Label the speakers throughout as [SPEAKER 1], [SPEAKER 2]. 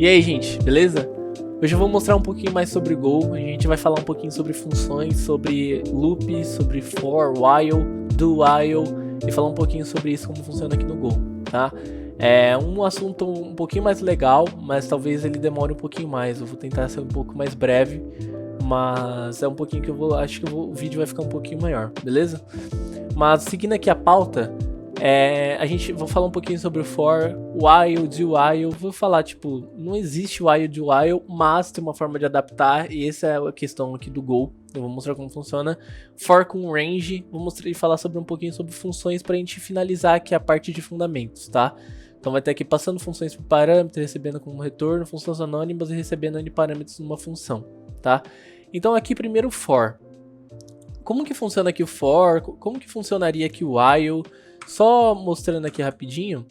[SPEAKER 1] E aí, gente, beleza? Hoje eu vou mostrar um pouquinho mais sobre Go. A gente vai falar um pouquinho sobre funções, sobre loop, sobre for, while, do while e falar um pouquinho sobre isso, como funciona aqui no Go, tá? É um assunto um pouquinho mais legal, mas talvez ele demore um pouquinho mais. Eu vou tentar ser um pouco mais breve, mas é um pouquinho que eu vou, acho que o vídeo vai ficar um pouquinho maior, beleza? Mas seguindo aqui a pauta, a gente vou falar um pouquinho sobre o for, while, do while. Vou falar, tipo, não existe while, do while, mas tem uma forma de adaptar, e essa é a questão aqui do Go. Eu vou mostrar como funciona. For com range, vou mostrar e falar sobre um pouquinho sobre funções pra gente finalizar aqui a parte de fundamentos, tá? Então vai ter aqui passando funções por parâmetro, recebendo como retorno, funções anônimas e recebendo N parâmetros numa função, tá? Então aqui primeiro o for. Como que funciona aqui o for? Como que funcionaria aqui o while? Só mostrando aqui rapidinho,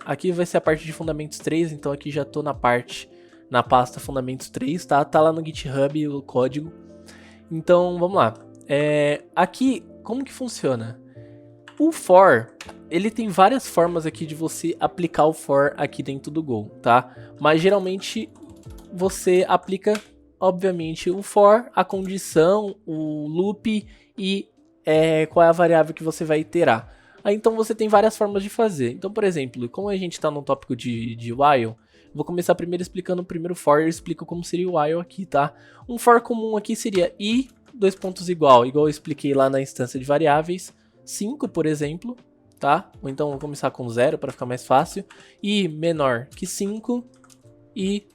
[SPEAKER 1] aqui vai ser a parte de fundamentos 3, então aqui já tô na pasta fundamentos 3, tá? Tá lá no GitHub o código. Então, vamos lá. Aqui, como que funciona? O for, ele tem várias formas aqui de você aplicar o for aqui dentro do Go, tá? Mas geralmente você aplica, obviamente, o for, a condição, o loop e qual é a variável que você vai iterar. Aí, então você tem várias formas de fazer. Então, por exemplo, como a gente está no tópico de while, vou começar primeiro explicando o primeiro for e eu explico como seria o while aqui, tá? Um for comum aqui seria i, dois pontos igual eu expliquei lá na instância de variáveis, 5, por exemplo, tá? Ou então vou começar com 0 para ficar mais fácil. I menor que 5 e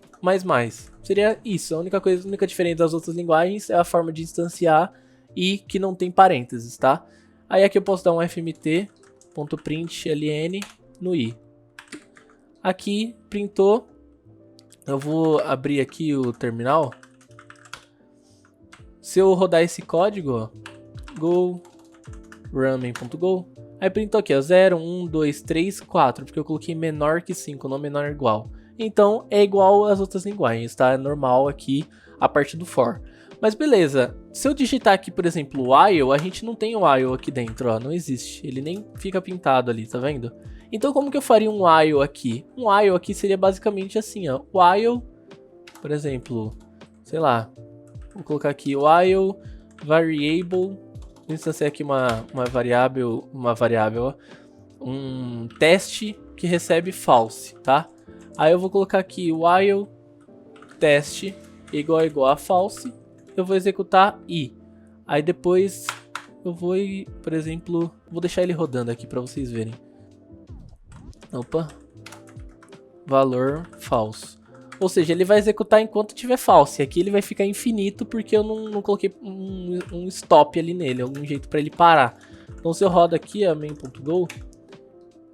[SPEAKER 1] mais. Seria isso. A única diferença das outras linguagens é a forma de instanciar e que não tem parênteses, tá? Aí aqui eu posso dar um fmt.println no i. Aqui printou. Eu vou abrir aqui o terminal. Se eu rodar esse código, ó, go runmain.go, aí printou aqui, ó, 0, 1, 2, 3, 4, porque eu coloquei menor que 5, não menor igual. Então é igual às outras linguagens, tá? É normal aqui a parte do for. Mas beleza, se eu digitar aqui, por exemplo, while, a gente não tem o while aqui dentro, ó, não existe. Ele nem fica pintado ali, tá vendo? Então como que eu faria um while aqui? Um while aqui seria basicamente assim, ó, while, por exemplo, sei lá, vou colocar aqui while variable, vou instanciar aqui uma variável, ó, um teste que recebe false, tá? Aí eu vou colocar aqui while teste igual a false. Eu vou executar i. Aí depois eu vou, por exemplo, vou deixar ele rodando aqui para vocês verem. Opa. Valor falso. Ou seja, ele vai executar enquanto tiver false. Aqui ele vai ficar infinito porque eu não coloquei um stop ali nele, algum jeito para ele parar. Então se eu rodo aqui a main.go,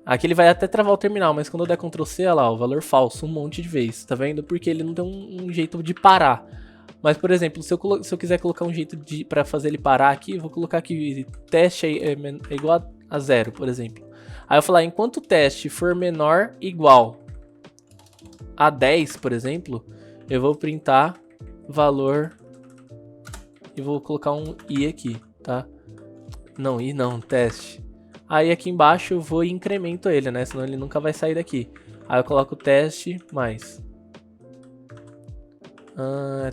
[SPEAKER 1] aqui ele vai até travar o terminal, mas quando eu der Ctrl C, olha lá, o valor falso um monte de vezes, tá vendo? Porque ele não tem um jeito de parar. Mas, por exemplo, se eu quiser colocar um jeito para fazer ele parar aqui, eu vou colocar aqui teste é igual a 0, por exemplo. Aí eu vou falar, enquanto o teste for menor igual a 10, por exemplo, eu vou printar valor e vou colocar um i aqui, tá? Não, i não, teste. Aí aqui embaixo eu vou e incremento ele, né? Senão ele nunca vai sair daqui. Aí eu coloco teste mais.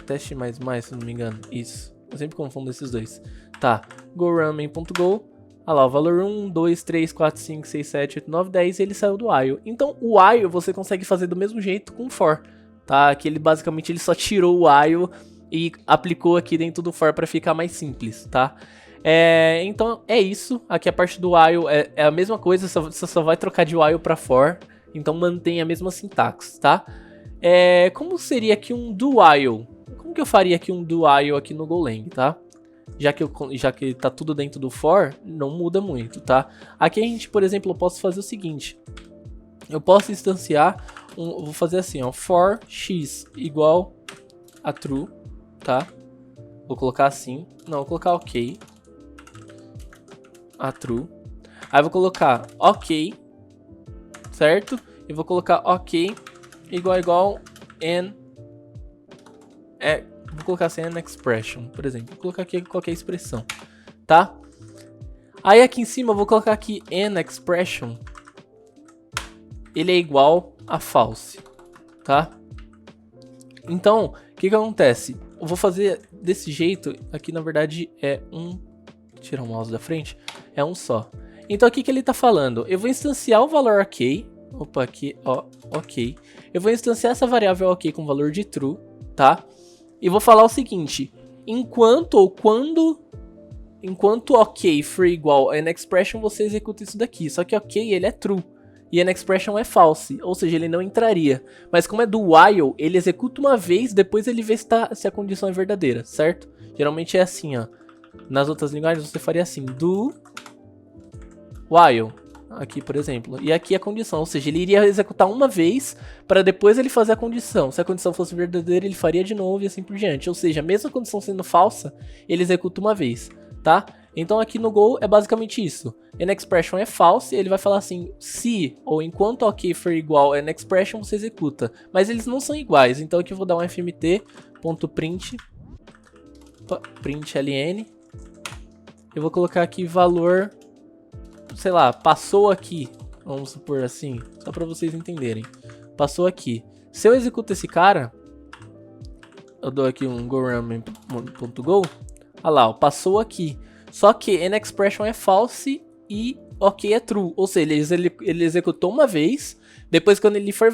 [SPEAKER 1] Teste mais, se não me engano. Isso. Eu sempre confundo esses dois. Tá. Go runmain.go. Olha lá, o valor 1, 2, 3, 4, 5, 6, 7, 8, 9, 10. Ele saiu do while. Então o while você consegue fazer do mesmo jeito com o for. Tá? Que ele basicamente ele só tirou o while e aplicou aqui dentro do for para ficar mais simples, tá? Então é isso. Aqui a parte do while é a mesma coisa. Você só vai trocar de while para for. Então mantém a mesma sintaxe, tá? Como seria aqui um do while? Como que eu faria aqui um do while aqui no Golang, tá? Já que tá tudo dentro do for, não muda muito, tá? Aqui a gente, por exemplo, eu posso fazer o seguinte. Eu posso instanciar, vou fazer assim, ó, for x igual a true, tá? Vou colocar assim, não, vou colocar ok, a true. Aí vou colocar ok, certo? E vou colocar ok igual n, vou colocar assim n expression, por exemplo. Vou colocar aqui qualquer expressão, tá? Aí aqui em cima eu vou colocar aqui n expression, ele é igual a false, tá? Então, o que acontece? Eu vou fazer desse jeito, aqui na verdade é um... Tirar o mouse da frente, é um só. Então aqui que ele tá falando, eu vou instanciar o valor ok, opa, aqui, ó, ok. Eu vou instanciar essa variável ok com valor de true, tá? E vou falar o seguinte, enquanto ok for igual a expression, você executa isso daqui. Só que ok, ele é true. E an expression é false, ou seja, ele não entraria. Mas como é do while, ele executa uma vez, depois ele vê se a condição é verdadeira, certo? Geralmente é assim, ó. Nas outras linguagens você faria assim, do while, aqui por exemplo. E aqui a condição, ou seja, ele iria executar uma vez, para depois ele fazer a condição. Se a condição fosse verdadeira, ele faria de novo e assim por diante. Ou seja, mesmo a condição sendo falsa, ele executa uma vez, tá? Então aqui no Go é basicamente isso. An expression é false, ele vai falar assim, se ou enquanto ok for igual a an expression, você executa. Mas eles não são iguais, então aqui eu vou dar um fmt.print ln. Eu vou colocar aqui valor, sei lá, passou aqui, vamos supor assim, só para vocês entenderem. Passou aqui. Se eu executo esse cara, eu dou aqui um gorun.go, olha lá, ó, passou aqui. Só que an expression é false e ok é true. Ou seja, ele executou uma vez, depois quando ele foi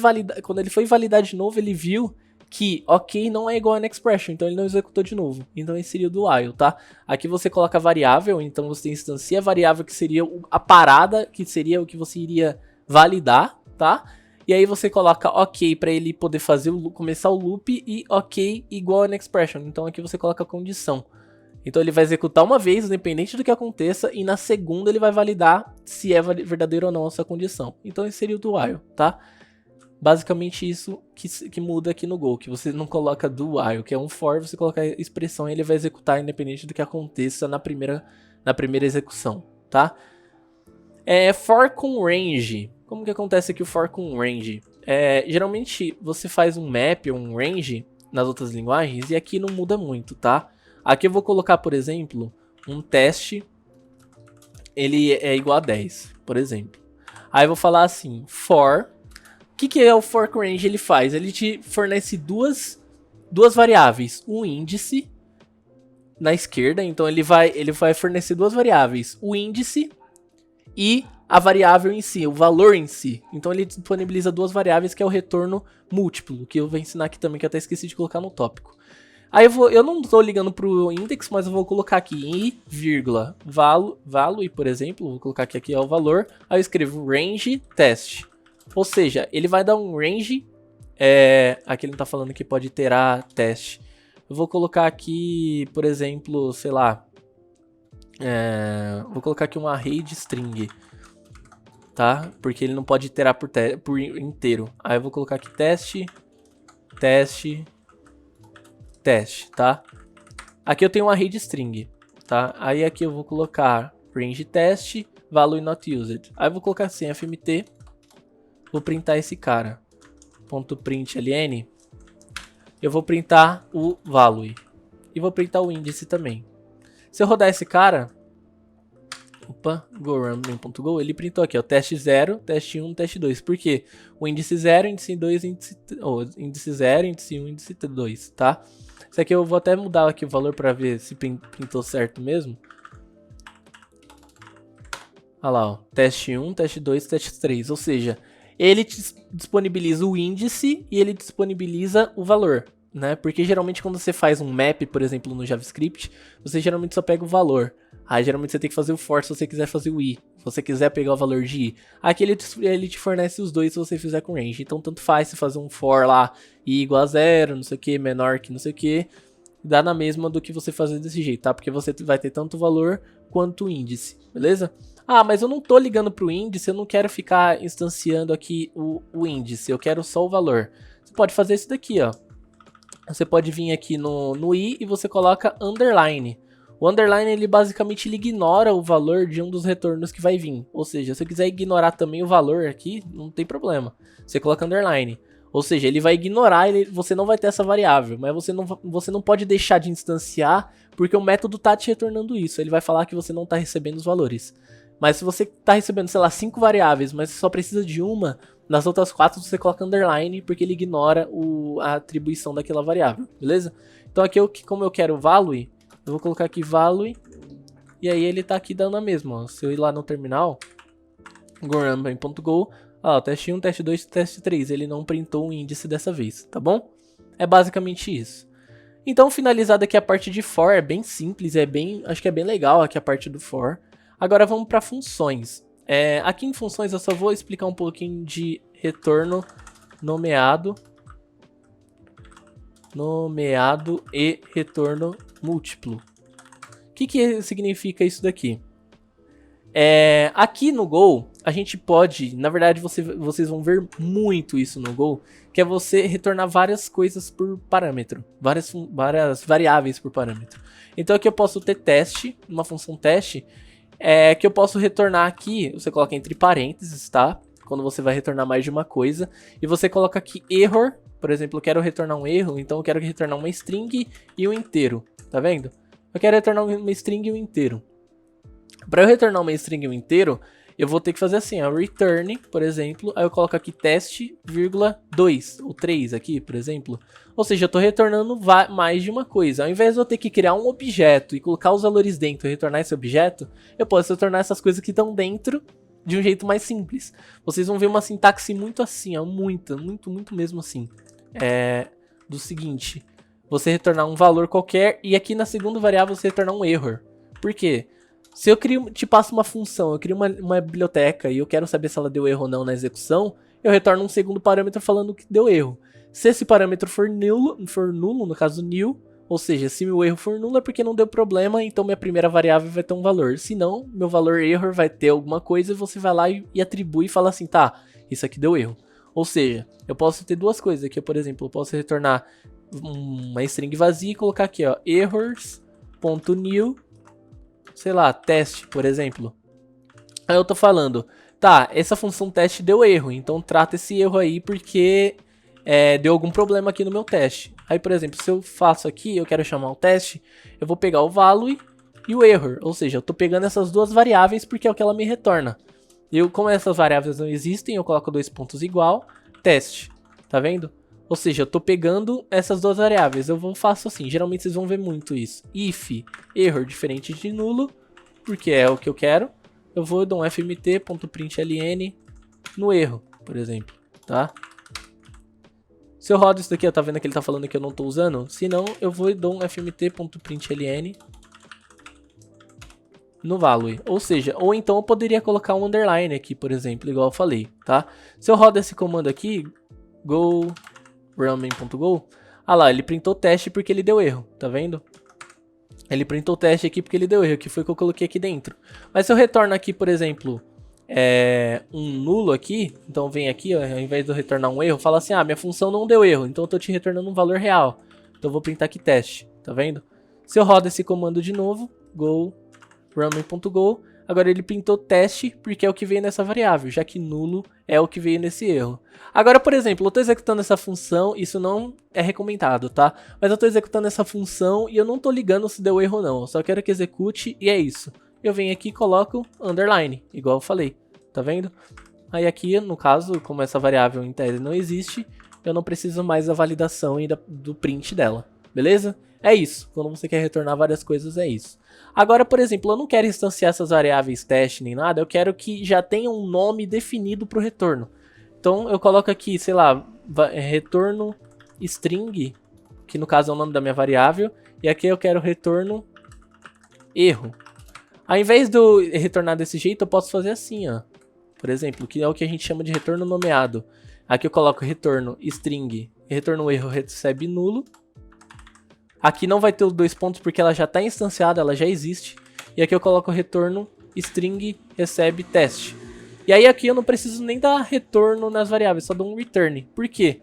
[SPEAKER 1] validar de novo, ele viu que ok não é igual a an expression, então ele não executou de novo. Então esse seria o do while, tá? Aqui você coloca a variável, então você instancia a variável que seria a parada, que seria o que você iria validar, tá? E aí você coloca ok para ele poder começar o loop e ok igual a an expression. Então aqui você coloca a condição. Então ele vai executar uma vez, independente do que aconteça, e na segunda ele vai validar se é verdadeiro ou não essa condição. Então esse seria o do while, tá? Basicamente isso que muda aqui no Go, que você não coloca do while, que é um for, você coloca a expressão e ele vai executar independente do que aconteça na primeira execução, tá? For com range. Como que acontece aqui o for com range? Geralmente você faz um map ou um range nas outras linguagens e aqui não muda muito, tá? Aqui eu vou colocar, por exemplo, um teste, ele é igual a 10, por exemplo. Aí eu vou falar assim, for, o que é o for com range? Ele faz? Ele te fornece duas variáveis, um índice na esquerda, então ele vai fornecer duas variáveis, o índice e a variável em si, o valor em si. Então ele disponibiliza duas variáveis que é o retorno múltiplo, que eu vou ensinar aqui também, que eu até esqueci de colocar no tópico. Aí eu não estou ligando para o index, mas eu vou colocar aqui i, vírgula, value, por exemplo, vou colocar aqui é o valor, aí eu escrevo range test. Ou seja, ele vai dar um range, aqui ele não está falando que pode iterar teste. Eu vou colocar aqui, por exemplo, sei lá, vou colocar aqui um array de string, tá? Porque ele não pode iterar por inteiro. Aí eu vou colocar aqui teste, tá? Aqui eu tenho um array de string, tá? Aí aqui eu vou colocar range test, value not used. Aí eu vou colocar assim, fmt, vou printar esse cara, .println, eu vou printar o value e vou printar o índice também. Se eu rodar esse cara, gorun.go, ele printou aqui, ó, teste 0, teste 1, teste 2. Por quê? O índice 0, índice 2, índice 0, índice 1, índice 2, tá? Isso aqui eu vou até mudar aqui o valor para ver se printou certo mesmo. Olha lá, ó, teste 1, teste 2, teste 3. Ou seja, ele disponibiliza o índice e ele disponibiliza o valor, né? Porque geralmente quando você faz um map, por exemplo, no JavaScript, você geralmente só pega o valor. Aí geralmente você tem que fazer o for se você quiser fazer o i, se você quiser pegar o valor de i. Aqui ele te fornece os dois se você fizer com range. Então tanto faz se fazer um for lá, i igual a 0, não sei o que, menor que não sei o que, dá na mesma do que você fazer desse jeito, tá? Porque você vai ter tanto o valor quanto o índice, beleza? Ah, mas eu não tô ligando pro índice, eu não quero ficar instanciando aqui o índice, eu quero só o valor. Você pode fazer isso daqui, ó. Você pode vir aqui no i e você coloca underline. O underline, ele basicamente ignora o valor de um dos retornos que vai vir. Ou seja, se eu quiser ignorar também o valor aqui, não tem problema. Você coloca underline. Ou seja, ele vai ignorar, você não vai ter essa variável. Mas você não pode deixar de instanciar, porque o método tá te retornando isso. Ele vai falar que você não tá recebendo os valores. Mas se você tá recebendo, sei lá, 5 variáveis, mas você só precisa de uma, Nas outras 4 você coloca underline, porque ele ignora a atribuição daquela variável, beleza? Então aqui, como eu quero value, eu vou colocar aqui value, e aí ele tá aqui dando a mesma, ó. Se eu ir lá no terminal, gorumbem.go, ó, teste 1, teste 2, teste 3, ele não printou um índice dessa vez, tá bom? É basicamente isso. Então, finalizada aqui a parte de for, é bem simples, acho que é bem legal aqui a parte do for. Agora vamos para funções. Aqui em funções eu só vou explicar um pouquinho de retorno nomeado e retorno múltiplo. O que significa isso daqui? Aqui no Go, a gente pode, na verdade vocês vão ver muito isso no Go, que é você retornar várias coisas por parâmetro, várias variáveis por parâmetro. Então aqui eu posso ter teste, uma função teste, que eu posso retornar aqui, você coloca entre parênteses, tá? Quando você vai retornar mais de uma coisa, e você coloca aqui error, por exemplo, eu quero retornar um erro, então eu quero retornar uma string e um inteiro, tá vendo? Eu quero retornar uma string e um inteiro. Para eu retornar uma string e um inteiro, eu vou ter que fazer assim, ó, return, por exemplo, aí eu coloco aqui teste, 2 ou 3 aqui, por exemplo. Ou seja, eu estou retornando mais de uma coisa. Ao invés de eu ter que criar um objeto e colocar os valores dentro e retornar esse objeto, eu posso retornar essas coisas que estão dentro de um jeito mais simples. Vocês vão ver uma sintaxe muito assim, ó, muito mesmo assim. Do seguinte, você retornar um valor qualquer e aqui na segunda variável você retornar um error. Por quê? Se eu te passo uma função, eu crio uma biblioteca e eu quero saber se ela deu erro ou não na execução, eu retorno um segundo parâmetro falando que deu erro. Se esse parâmetro for nulo, no caso nil, ou seja, se meu erro for nulo é porque não deu problema, então minha primeira variável vai ter um valor. Se não, meu valor error vai ter alguma coisa e você vai lá e atribui e fala assim, tá, isso aqui deu erro. Ou seja, eu posso ter duas coisas aqui, por exemplo, eu posso retornar uma string vazia e colocar aqui, ó, errors.new, sei lá, teste, por exemplo. Aí eu tô falando, tá, essa função teste deu erro, então trata esse erro aí porque deu algum problema aqui no meu teste. Aí, por exemplo, se eu faço aqui, eu quero chamar um teste, eu vou pegar o value e o error, ou seja, eu tô pegando essas duas variáveis porque é o que ela me retorna. Como essas variáveis não existem, eu coloco 2 pontos igual, teste, tá vendo? Ou seja, eu tô pegando essas duas variáveis, faço assim, geralmente vocês vão ver muito isso. If error diferente de nulo, porque é o que eu quero, eu vou dar um fmt.println no erro, por exemplo, tá? Se eu rodo isso daqui, tá vendo que ele tá falando que eu não tô usando? Se não, eu vou dar um fmt.println no value, ou seja, ou então eu poderia colocar um underline aqui, por exemplo, igual eu falei, tá? Se eu rodo esse comando aqui, gorumbem.go, ah lá, ele printou teste porque ele deu erro, tá vendo? Ele printou teste aqui porque ele deu erro, que foi o que eu coloquei aqui dentro. Mas se eu retorno aqui, por exemplo, um nulo aqui, então vem aqui, ó, ao invés de eu retornar um erro, fala assim, minha função não deu erro, então eu tô te retornando um valor real. Então eu vou printar aqui teste, tá vendo? Se eu rodo esse comando de novo, gorumbem.go, agora ele printou teste porque é o que veio nessa variável, já que nulo é o que veio nesse erro. Agora, por exemplo, eu estou executando essa função, isso não é recomendado, tá? Mas eu estou executando essa função e eu não estou ligando se deu erro ou não, eu só quero que execute e é isso. Eu venho aqui e coloco underline, igual eu falei, tá vendo? Aí aqui, no caso, como essa variável em tese não existe, eu não preciso mais da validação e do print dela, beleza? É isso, quando você quer retornar várias coisas é isso. Agora, por exemplo, eu não quero instanciar essas variáveis teste nem nada, eu quero que já tenha um nome definido para o retorno. Então eu coloco aqui, sei lá, retorno string, que no caso é o nome da minha variável, e aqui eu quero retorno erro. Ao invés de eu retornar desse jeito, eu posso fazer assim, ó. Por exemplo, que é o que a gente chama de retorno nomeado. Aqui eu coloco retorno string, retorno erro recebe nulo. Aqui não vai ter os 2 pontos porque ela já está instanciada, ela já existe. E aqui eu coloco retorno string recebe teste. E aí aqui eu não preciso nem dar retorno nas variáveis, só dou um return. Por quê?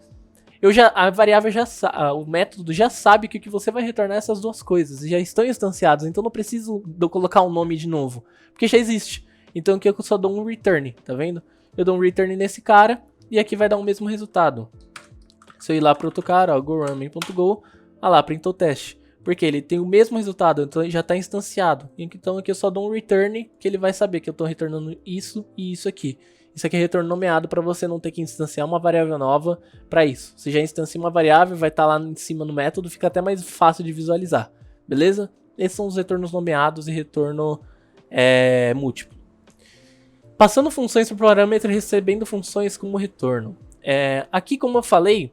[SPEAKER 1] A variável o método já sabe que o que você vai retornar é essas duas coisas. E já estão instanciados, então não preciso de eu colocar um nome de novo. Porque já existe. Então aqui eu só dou um return, tá vendo? Eu dou um return nesse cara e aqui vai dar o mesmo resultado. Se eu ir lá para outro cara, ó, gorumbem.go, lá, printou teste. Porque ele tem o mesmo resultado, então ele já está instanciado. Então aqui eu só dou um return, que ele vai saber que eu estou retornando isso e isso aqui. Isso aqui é retorno nomeado para você não ter que instanciar uma variável nova para isso. Você já instancia uma variável, vai estar lá em cima no método, fica até mais fácil de visualizar, beleza? Esses são os retornos nomeados e retorno múltiplo. Passando funções para o parâmetro e recebendo funções como retorno. Aqui, como eu falei,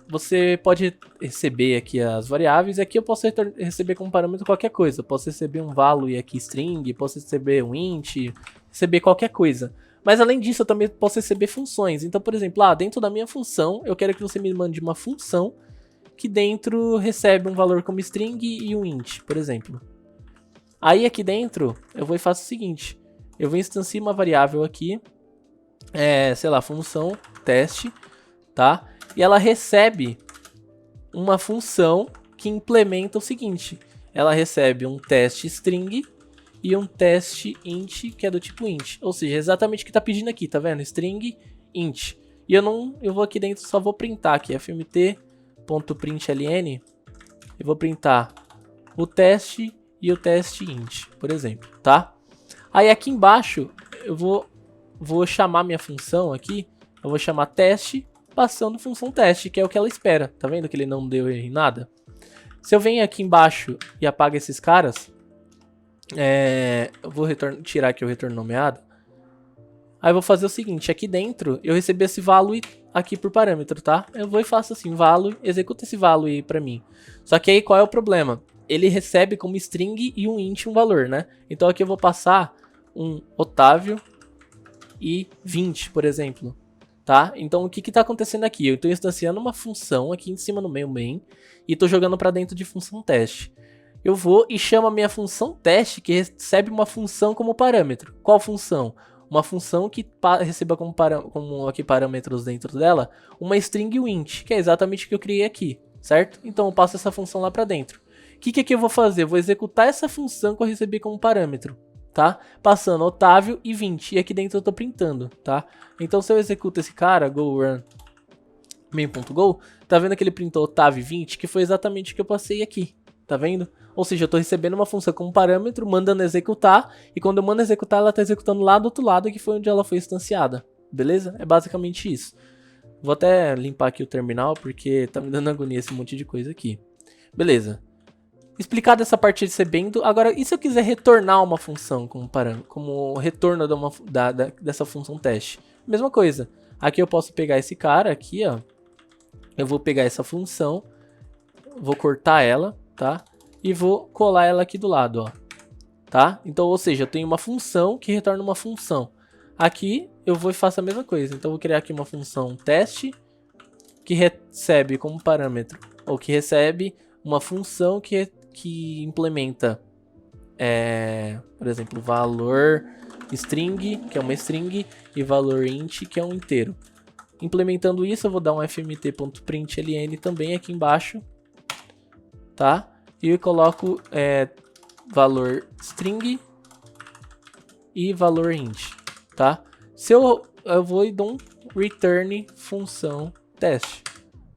[SPEAKER 1] você pode receber aqui as variáveis, e aqui eu posso receber como parâmetro qualquer coisa. Eu posso receber um value aqui string, posso receber um int, receber qualquer coisa. Mas além disso, eu também posso receber funções. Então, por exemplo, dentro da minha função, eu quero que você me mande uma função que dentro recebe um valor como string e um int, por exemplo. Aí aqui dentro, eu vou e faço o seguinte. Eu vou instanciar uma variável aqui, sei lá, função teste, tá? E ela recebe uma função que implementa o seguinte. Ela recebe um teste string e um teste int, que é do tipo int. Ou seja, exatamente o que tá pedindo aqui, tá vendo? String, int. E eu vou aqui dentro, só vou printar aqui, fmt.println. Eu vou printar o teste e o teste int, por exemplo, tá? Aí aqui embaixo, eu vou chamar minha função aqui, eu vou chamar teste, passando função teste, que é o que ela espera. Tá vendo que ele não deu erro em nada? Se eu venho aqui embaixo e apago esses caras, eu vou tirar aqui o retorno nomeado. Aí eu vou fazer o seguinte, aqui dentro eu recebi esse value aqui por parâmetro, tá? Eu vou e faço assim, value, executa esse value pra mim. Só que aí qual é o problema? Ele recebe como string e um int um valor, né? Então aqui eu vou passar um Otávio e 20, por exemplo. Tá? Então o que está acontecendo aqui? Eu estou instanciando uma função aqui em cima no meu main e estou jogando para dentro de função teste. Eu vou e chamo a minha função teste, que recebe uma função como parâmetro. Qual função? Uma função que receba como aqui parâmetros dentro dela uma string e um int, que é exatamente o que eu criei aqui, certo? Então eu passo essa função lá para dentro. O que aqui eu vou fazer? Eu vou executar essa função que eu recebi como parâmetro, tá? Passando Otávio e 20, e aqui dentro eu tô printando, tá? Então se eu executo esse cara, go run main.go, tá vendo que ele printou Otávio 20, que foi exatamente o que eu passei aqui, tá vendo? Ou seja, eu tô recebendo uma função como parâmetro, mandando executar, e quando eu mando executar, ela tá executando lá do outro lado, que foi onde ela foi instanciada, beleza? É basicamente isso. Vou até limpar aqui o terminal, porque tá me dando agonia esse monte de coisa aqui. Beleza. Explicado essa parte recebendo, agora e se eu quiser retornar uma função como parâmetro, como retorno dessa função teste? Mesma coisa, aqui eu posso pegar esse cara aqui, ó, eu vou pegar essa função, vou cortar ela, tá? E vou colar ela aqui do lado, ó, tá? Então, ou seja, eu tenho uma função que retorna uma função. Aqui eu vou e faço a mesma coisa, então eu vou criar aqui uma função teste, que recebe como parâmetro, ou que recebe uma função que implementa, por exemplo, valor string, que é uma string, e valor int, que é um inteiro. Implementando isso, eu vou dar um fmt.println também aqui embaixo, tá? E eu coloco valor string e valor int, tá? Se eu vou e dou um return função teste.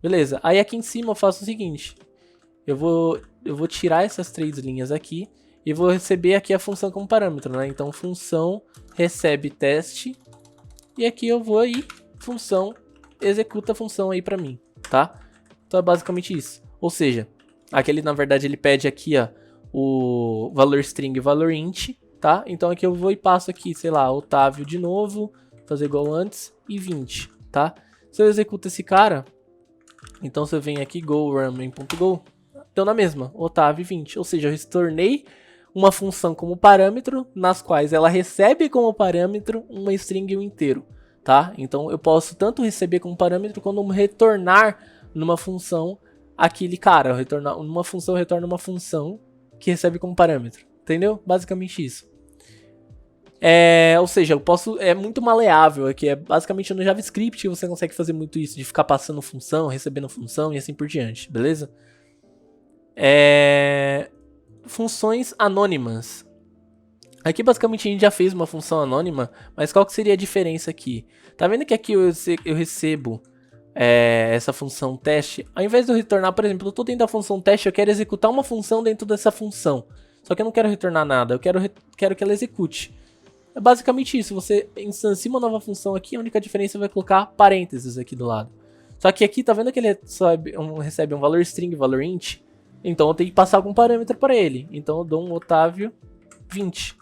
[SPEAKER 1] Beleza, aí aqui em cima eu faço o seguinte, eu vou tirar essas três linhas aqui e vou receber aqui a função como parâmetro, né? Então função recebe teste e aqui eu vou e função executa a função aí pra mim, tá? Então é basicamente isso. Ou seja, aquele na verdade ele pede aqui, ó, o valor string e valor int, tá? Então aqui eu vou e passo aqui, sei lá, Otávio de novo, fazer igual antes e 20, tá? Se eu executo esse cara, então se eu venho aqui go run main.go, deu na mesma, Otávio 20, ou seja, eu retornei uma função como parâmetro, nas quais ela recebe como parâmetro uma string e um inteiro, tá? Então eu posso tanto receber como parâmetro, quanto retornar numa função aquele cara, numa função retorna uma função que recebe como parâmetro, entendeu? Basicamente isso. Ou seja, eu posso, é muito maleável aqui, basicamente no JavaScript você consegue fazer muito isso, de ficar passando função, recebendo função e assim por diante, beleza? Funções anônimas. Aqui basicamente a gente já fez uma função anônima, mas qual que seria a diferença aqui? Tá vendo que aqui eu recebo essa função teste, ao invés de eu retornar, por exemplo, eu estou dentro da função teste, eu quero executar uma função dentro dessa função, só que eu não quero retornar nada, eu quero que ela execute. É basicamente isso, você instancia uma nova função aqui, a única diferença vai colocar parênteses aqui do lado. Só que aqui, tá vendo que ele recebe um valor string, valor int? Então eu tenho que passar algum parâmetro para ele. Então eu dou um Otávio 20,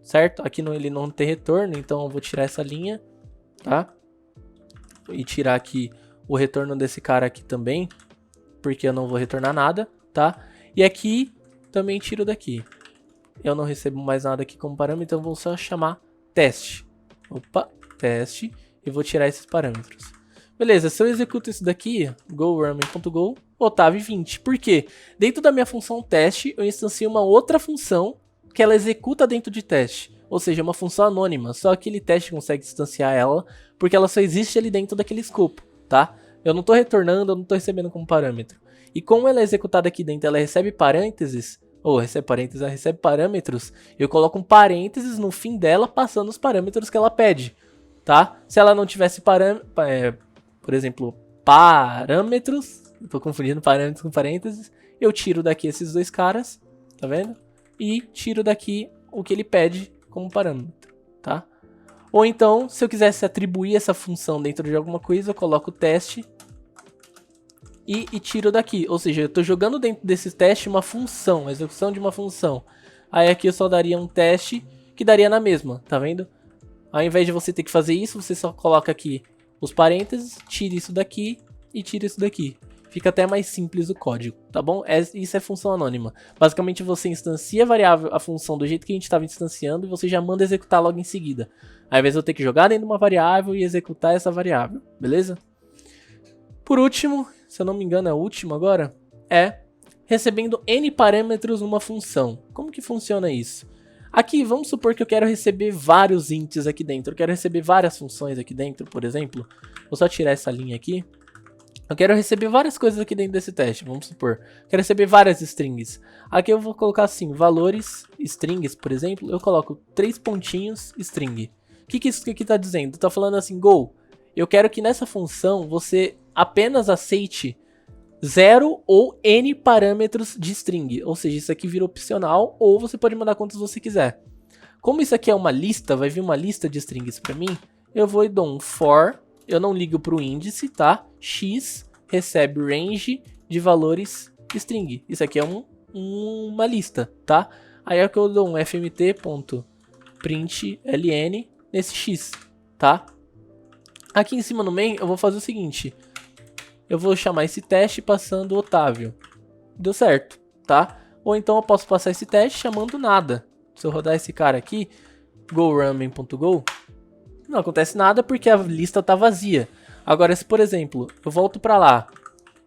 [SPEAKER 1] certo? Aqui ele não tem retorno, então eu vou tirar essa linha, tá? E tirar aqui o retorno desse cara aqui também, porque eu não vou retornar nada, tá? E aqui também tiro daqui. Eu não recebo mais nada aqui como parâmetro, então vou só chamar teste. Opa, teste, e vou tirar esses parâmetros. Beleza, se eu executo isso daqui, go_runmain.go, Otávio 20. Por quê? Dentro da minha função teste, eu instancio uma outra função que ela executa dentro de teste. Ou seja, uma função anônima, só aquele teste consegue instanciar ela, porque ela só existe ali dentro daquele escopo, tá? Eu não estou retornando, eu não estou recebendo como parâmetro. E como ela é executada aqui dentro, ela recebe parênteses, ela recebe parâmetros, eu coloco um parênteses no fim dela, passando os parâmetros que ela pede, tá? Se ela não tivesse por exemplo, parâmetros, estou confundindo parâmetros com parênteses, eu tiro daqui esses dois caras, tá vendo? E tiro daqui o que ele pede como parâmetro, tá? Ou então, se eu quisesse atribuir essa função dentro de alguma coisa, eu coloco o teste e tiro daqui. Ou seja, eu estou jogando dentro desse teste uma função, a execução de uma função. Aí aqui eu só daria um teste que daria na mesma, tá vendo? Ao invés de você ter que fazer isso, você só coloca aqui os parênteses, tira isso daqui e tira isso daqui. Fica até mais simples o código, tá bom? Isso é função anônima. Basicamente você instancia a função do jeito que a gente estava instanciando e você já manda executar logo em seguida. Ao invés de eu ter que jogar dentro de uma variável e executar essa variável, beleza? Por último, se eu não me engano é o último agora, é recebendo n parâmetros numa função. Como que funciona isso? Aqui, vamos supor que eu quero receber vários ints aqui dentro. Eu quero receber várias funções aqui dentro, por exemplo. Vou só tirar essa linha aqui. Eu quero receber várias coisas aqui dentro desse teste, vamos supor. Quero receber várias strings. Aqui eu vou colocar assim, valores, strings, por exemplo. Eu coloco 3 pontinhos, string. O que isso aqui está dizendo? Está falando assim, Go, eu quero que nessa função você apenas aceite 0 ou n parâmetros de string. Ou seja, isso aqui vira opcional ou você pode mandar quantos você quiser. Como isso aqui é uma lista, vai vir uma lista de strings para mim, eu vou e dou um for, eu não ligo para o índice, tá? X recebe range de valores string. Isso aqui é uma lista, tá? Aí é que eu dou um fmt.println nesse x, tá? Aqui em cima no main eu vou fazer o seguinte. Eu vou chamar esse teste passando Otávio. Deu certo, tá? Ou então eu posso passar esse teste chamando nada. Se eu rodar esse cara aqui, go_runmain.go, não acontece nada porque a lista tá vazia. Agora, se por exemplo, eu volto pra lá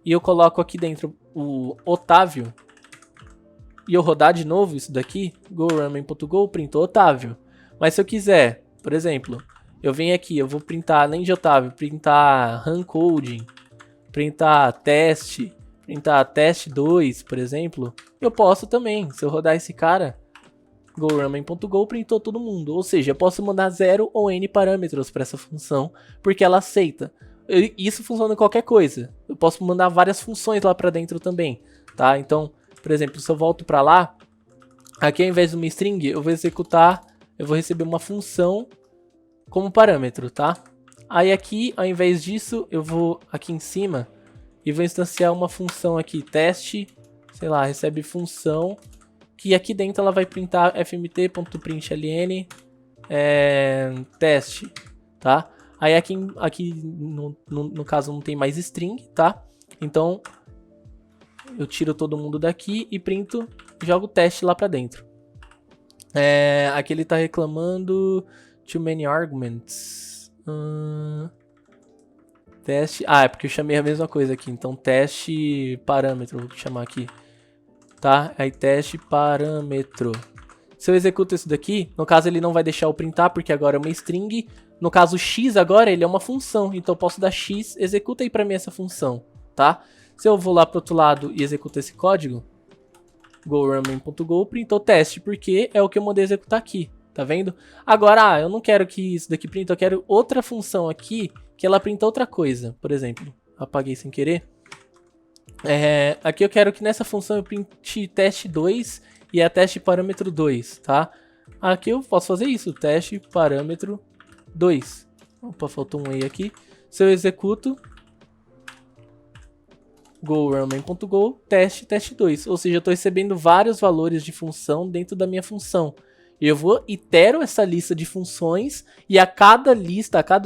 [SPEAKER 1] e eu coloco aqui dentro o Otávio e eu rodar de novo isso daqui, go_runmain.go, printou Otávio. Mas se eu quiser, por exemplo, eu venho aqui, eu vou printar, além de Otávio, printar runcoding, printar teste, printar teste 2, por exemplo, eu posso também. Se eu rodar esse cara, go_runmain.go, printou todo mundo. Ou seja, eu posso mandar 0 ou n parâmetros para essa função, porque ela aceita. Isso funciona em qualquer coisa. Eu posso mandar várias funções lá para dentro também, tá? Então, por exemplo, se eu volto para lá, aqui ao invés de uma string, eu vou executar, eu vou receber uma função como parâmetro, tá? Aí aqui, ao invés disso, eu vou aqui em cima e vou instanciar uma função aqui, teste, sei lá, recebe função, que aqui dentro ela vai printar fmt.println teste, tá? Aí aqui no caso não tem mais string, tá? Então eu tiro todo mundo daqui e printo, jogo o teste lá pra dentro. Aqui ele tá reclamando too many arguments. Teste. É porque eu chamei a mesma coisa aqui. Então, teste parâmetro. Vou chamar aqui. Tá? Aí, teste parâmetro. Se eu executo isso daqui, no caso ele não vai deixar eu printar, porque agora é uma string. No caso, x agora ele é uma função. Então, eu posso dar x. Executa aí pra mim essa função. Tá? Se eu vou lá pro outro lado e executo esse código, go_runmain.go, printou teste, porque é o que eu mandei executar aqui. Tá vendo? Agora, eu não quero que isso daqui printe, eu quero outra função aqui que ela printa outra coisa. Por exemplo, apaguei sem querer. Aqui eu quero que nessa função eu printe teste 2 e a teste parâmetro 2, tá? Aqui eu posso fazer isso, teste parâmetro 2. Opa, faltou um E aqui. Se eu executo go_runMain.go, teste 2. Ou seja, eu estou recebendo vários valores de função dentro da minha função. Eu vou itero essa lista de funções e a cada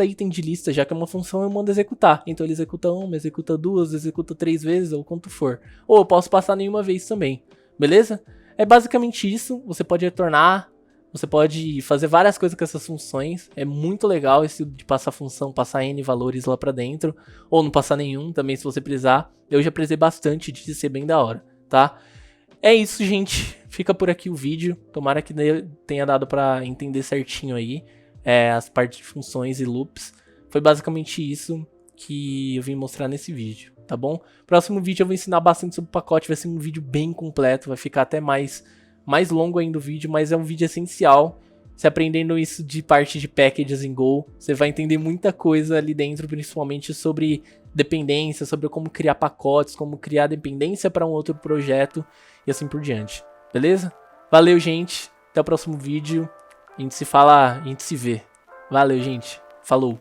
[SPEAKER 1] item de lista, já que é uma função, eu mando executar. Então ele executa uma, executa duas, executa 3 vezes ou quanto for. Ou eu posso passar nenhuma vez também, beleza? É basicamente isso, você pode retornar, você pode fazer várias coisas com essas funções. É muito legal esse de passar função, passar N valores lá pra dentro, ou não passar nenhum também se você precisar. Eu já precisei bastante disso, é bem da hora, tá? É isso, gente. Fica por aqui o vídeo. Tomara que tenha dado pra entender certinho aí as partes de funções e loops. Foi basicamente isso que eu vim mostrar nesse vídeo, tá bom? Próximo vídeo eu vou ensinar bastante sobre o pacote. Vai ser um vídeo bem completo. Vai ficar até mais longo ainda o vídeo, mas é um vídeo essencial. Você aprendendo isso de parte de packages em Go, você vai entender muita coisa ali dentro, principalmente sobre dependência, sobre como criar pacotes, como criar dependência para um outro projeto e assim por diante. Beleza? Valeu, gente. Até o próximo vídeo. A gente se fala, a gente se vê. Valeu, gente. Falou.